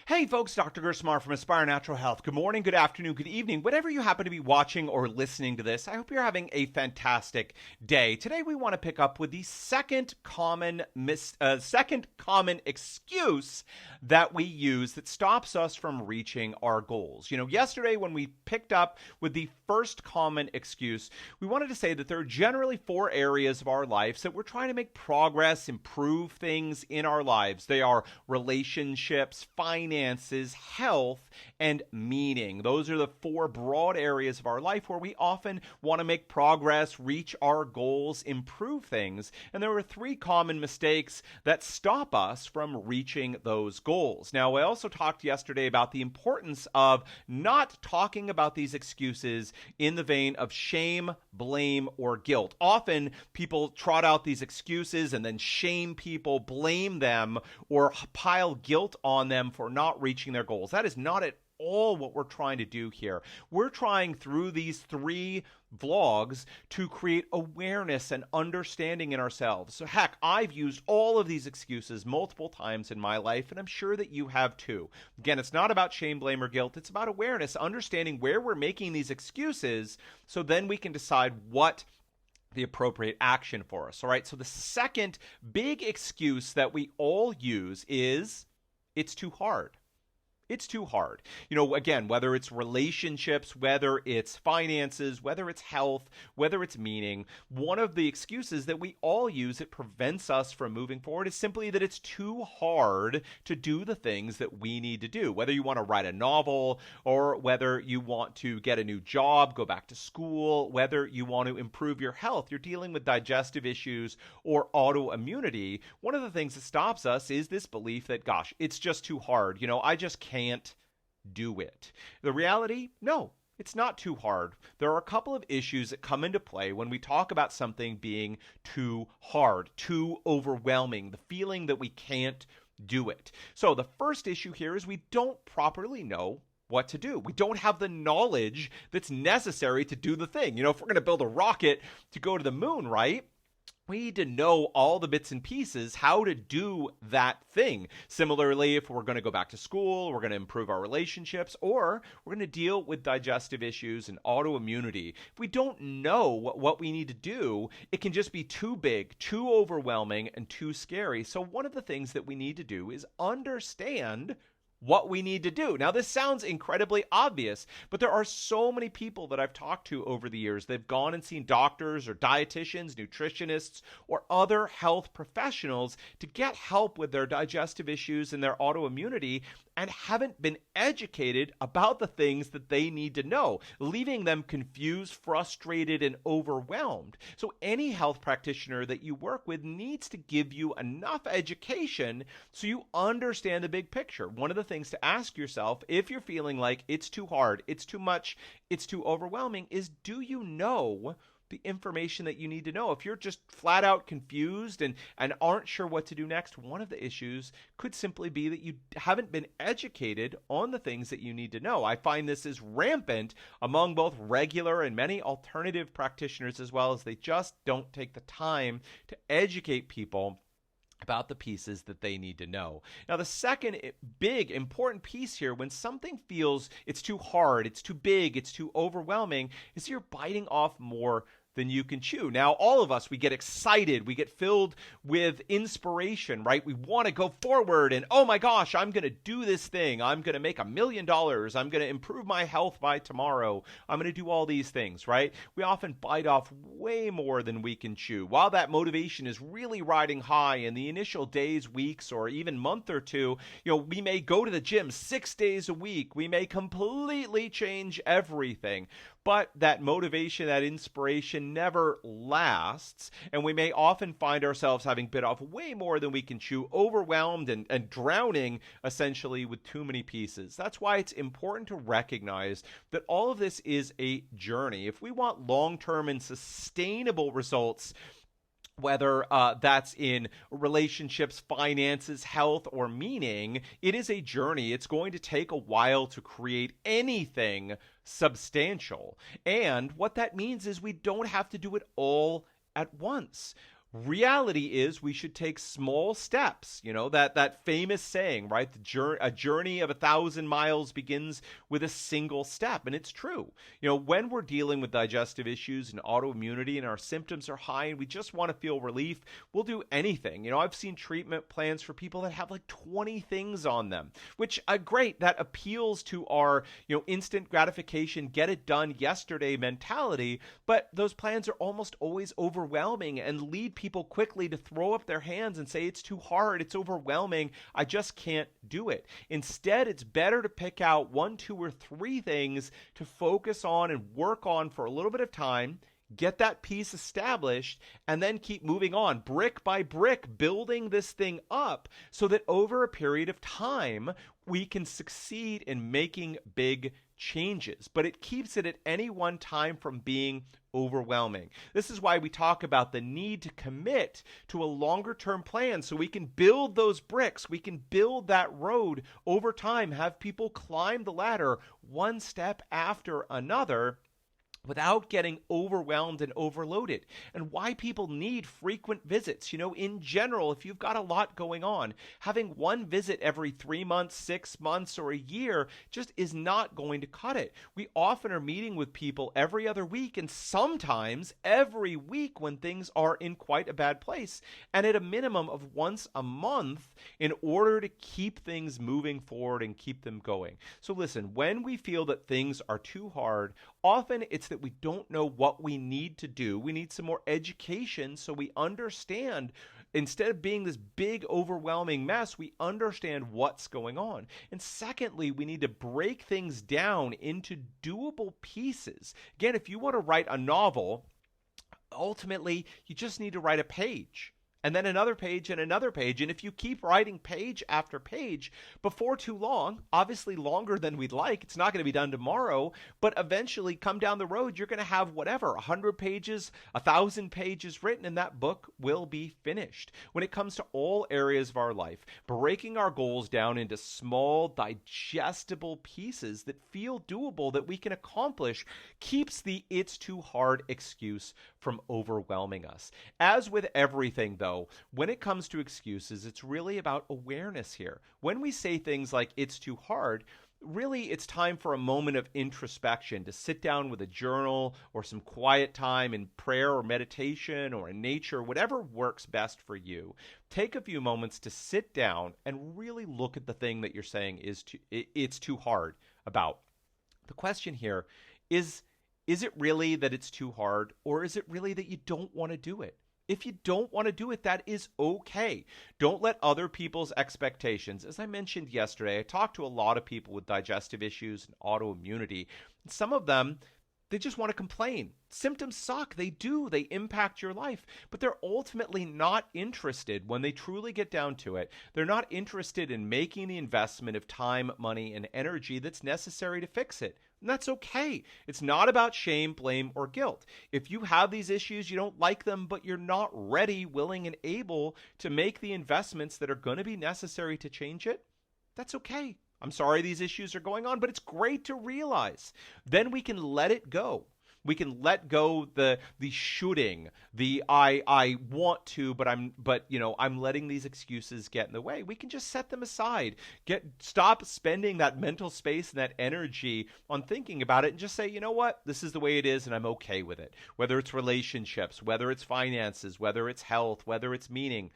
Hey folks, Dr. Gerstmar from Aspire Natural Health. Good morning, good afternoon, good evening. Whatever you happen to be watching or listening to this, I hope you're having a fantastic day. Today we want to pick up with the second common excuse that we use that stops us from reaching our goals. Yesterday when we picked up with the first common excuse, we wanted to say that there are generally four areas of our lives that we're trying to make progress, improve things in our lives. They are relationships, finances, health, and meaning. Those are the four broad areas of our life where we often want to make progress, reach our goals, improve things. And there are three common mistakes that stop us from reaching those goals. Now, I also talked yesterday about the importance of not talking about these excuses in the vein of shame, blame, or guilt. Often people trot out these excuses and then shame people, blame them, or pile guilt on them for not reaching their goals. That is not at all what we're trying to do here. We're trying through these three vlogs to create awareness and understanding in ourselves. So heck, I've used all of these excuses multiple times in my life, and I'm sure that you have too. Again, it's not about shame, blame, or guilt. It's about awareness, understanding where we're making these excuses, so then we can decide what the appropriate action for us. All right, so the second big excuse that we all use is it's too hard. It's too hard. Again, whether it's relationships, whether it's finances, whether it's health, whether it's meaning, one of the excuses that we all use that prevents us from moving forward is simply that it's too hard to do the things that we need to do. Whether you want to write a novel or whether you want to get a new job, go back to school, whether you want to improve your health, you're dealing with digestive issues or autoimmunity. One of the things that stops us is this belief that, gosh, it's just too hard. I just can't do it. The reality, no, it's not too hard. There are a couple of issues that come into play when we talk about something being too hard, too overwhelming, the feeling that we can't do it. So the first issue here is we don't properly know what to do. We don't have the knowledge that's necessary to do the thing. If we're going to build a rocket to go to the moon, right? We need to know all the bits and pieces how to do that thing. Similarly, if we're going to go back to school, we're going to improve our relationships, or we're going to deal with digestive issues and autoimmunity. If we don't know what we need to do, it can just be too big, too overwhelming, and too scary. So one of the things that we need to do is understand what we need to do. Now, this sounds incredibly obvious, but there are so many people that I've talked to over the years. They've gone and seen doctors or dietitians, nutritionists, or other health professionals to get help with their digestive issues and their autoimmunity, and haven't been educated about the things that they need to know, leaving them confused, frustrated, and overwhelmed. So any health practitioner that you work with needs to give you enough education so you understand the big picture. One of the things to ask yourself, if you're feeling like it's too hard, it's too much, it's too overwhelming, is do you know the information that you need to know? If you're just flat out confused and aren't sure what to do next, one of the issues could simply be that you haven't been educated on the things that you need to know. I find this is rampant among both regular and many alternative practitioners as well, as they just don't take the time to educate people about the pieces that they need to know. Now, the second big important piece here, when something feels it's too hard, it's too big, it's too overwhelming, is you're biting off more than you can chew. Now, all of us, we get excited, we get filled with inspiration, right? We want to go forward and, oh my gosh, I'm going to do this thing. I'm going to make $1 million. I'm going to improve my health by tomorrow. I'm going to do all these things, right? We often bite off way more than we can chew. While that motivation is really riding high in the initial days, weeks, or even month or two, we may go to the gym 6 days a week. We may completely change everything. But that motivation, that inspiration never lasts, and we may often find ourselves having bit off way more than we can chew, overwhelmed and drowning essentially with too many pieces. That's why it's important to recognize that all of this is a journey. If we want long-term and sustainable results, whether that's in relationships, finances, health, or meaning, it is a journey. It's going to take a while to create anything substantial. And what that means is we don't have to do it all at once. Reality is we should take small steps. That famous saying, right? A journey of 1,000 miles begins with a single step. And it's true. When we're dealing with digestive issues and autoimmunity and our symptoms are high and we just want to feel relief, we'll do anything. I've seen treatment plans for people that have like 20 things on them, which great. That appeals to our, instant gratification, get it done yesterday mentality. But those plans are almost always overwhelming and lead people quickly to throw up their hands and say, it's too hard, it's overwhelming, I just can't do it. Instead, it's better to pick out 1, 2, or 3 things to focus on and work on for a little bit of time, get that piece established, and then keep moving on, brick by brick, building this thing up so that over a period of time, we can succeed in making big changes. But it keeps it at any one time from being overwhelming. This is why we talk about the need to commit to a longer term plan so we can build those bricks, we can build that road over time, have people climb the ladder one step after another, without getting overwhelmed and overloaded, and why people need frequent visits. In general, if you've got a lot going on, having one visit every 3 months, 6 months, or a year just is not going to cut it. We often are meeting with people every other week and sometimes every week when things are in quite a bad place, and at a minimum of once a month in order to keep things moving forward and keep them going. So listen, when we feel that things are too hard, often it's that we don't know what we need to do. We need some more education so we understand, instead of being this big, overwhelming mess, we understand what's going on. And secondly, we need to break things down into doable pieces. Again, if you want to write a novel, ultimately, you just need to write a page. And then another page and another page. And if you keep writing page after page, before too long, obviously longer than we'd like, it's not going to be done tomorrow, but eventually come down the road, you're going to have whatever, 100 pages, 1,000 pages written, and that book will be finished. When it comes to all areas of our life, breaking our goals down into small, digestible pieces that feel doable, that we can accomplish, keeps the "it's too hard" excuse from overwhelming us. As with everything, though, when it comes to excuses, it's really about awareness here. When we say things like "it's too hard," really it's time for a moment of introspection, to sit down with a journal or some quiet time in prayer or meditation or in nature, whatever works best for you. Take a few moments to sit down and really look at the thing that you're saying it's too hard about. The question here is it really that it's too hard, or is it really that you don't want to do it? If you don't want to do it, that is okay. Don't let other people's expectations. As I mentioned yesterday, I talked to a lot of people with digestive issues and autoimmunity. And some of them, they just want to complain. Symptoms suck. They do. They impact your life. But they're ultimately not interested, when they truly get down to it, they're not interested in making the investment of time, money, and energy that's necessary to fix it. And that's okay. It's not about shame, blame, or guilt. If you have these issues, you don't like them, but you're not ready, willing, and able to make the investments that are going to be necessary to change it, that's okay. I'm sorry these issues are going on, but it's great to realize. Then we can let it go. We can let go the shoulding, the I want to, but I'm letting these excuses get in the way. We can just set them aside. Stop spending that mental space and that energy on thinking about it, and just say, you know what? This is the way it is, and I'm okay with it. Whether it's relationships, whether it's finances, whether it's health, whether it's meaning.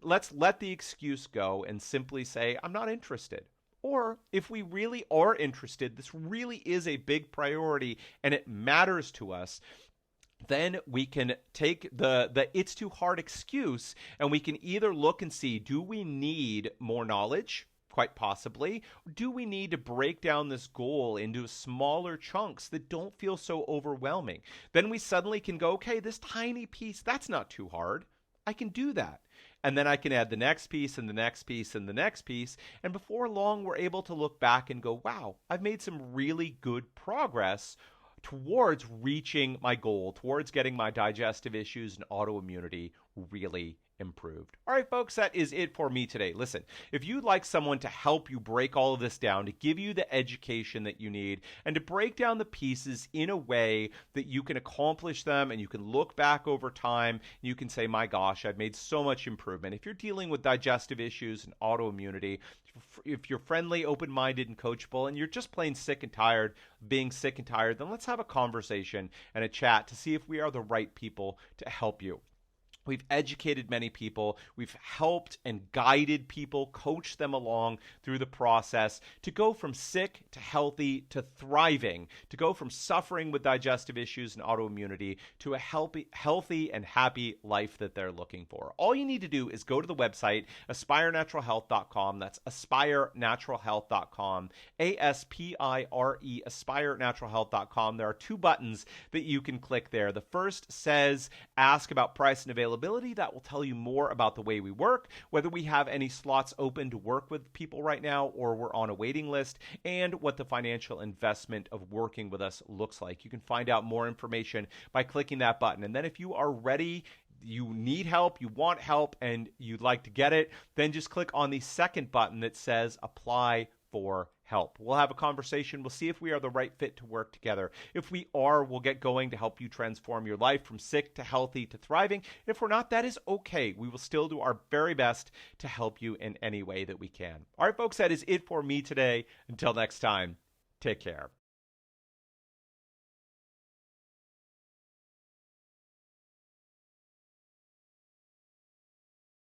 Let's let the excuse go and simply say, I'm not interested. Or if we really are interested, this really is a big priority and it matters to us, then we can take the "it's too hard" excuse, and we can either look and see, do we need more knowledge? Quite possibly. Do we need to break down this goal into smaller chunks that don't feel so overwhelming? Then we suddenly can go, okay, this tiny piece, that's not too hard. I can do that. And then I can add the next piece and the next piece and the next piece. And before long, we're able to look back and go, wow, I've made some really good progress towards reaching my goal, towards getting my digestive issues and autoimmunity really improved. All right, folks, that is it for me today. Listen, if you'd like someone to help you break all of this down, to give you the education that you need, and to break down the pieces in a way that you can accomplish them and you can look back over time, and you can say, my gosh, I've made so much improvement. If you're dealing with digestive issues and autoimmunity, if you're friendly, open-minded, and coachable, and you're just plain sick and tired of being sick and tired, then let's have a conversation and a chat to see if we are the right people to help you. We've educated many people. We've helped and guided people, coached them along through the process to go from sick to healthy to thriving, to go from suffering with digestive issues and autoimmunity to a healthy and happy life that they're looking for. All you need to do is go to the website, aspirenaturalhealth.com. That's aspirenaturalhealth.com, A-S-P-I-R-E, aspirenaturalhealth.com. There are two buttons that you can click there. The first says ask about price and availability. That will tell you more about the way we work, whether we have any slots open to work with people right now or we're on a waiting list, and what the financial investment of working with us looks like. You can find out more information by clicking that button. And then if you are ready, you need help, you want help, and you'd like to get it, then just click on the second button that says apply for help. We'll have a conversation. We'll see if we are the right fit to work together. If we are, we'll get going to help you transform your life from sick to healthy to thriving. If we're not, that is okay. We will still do our very best to help you in any way that we can. All right, folks, that is it for me today. Until next time, take care.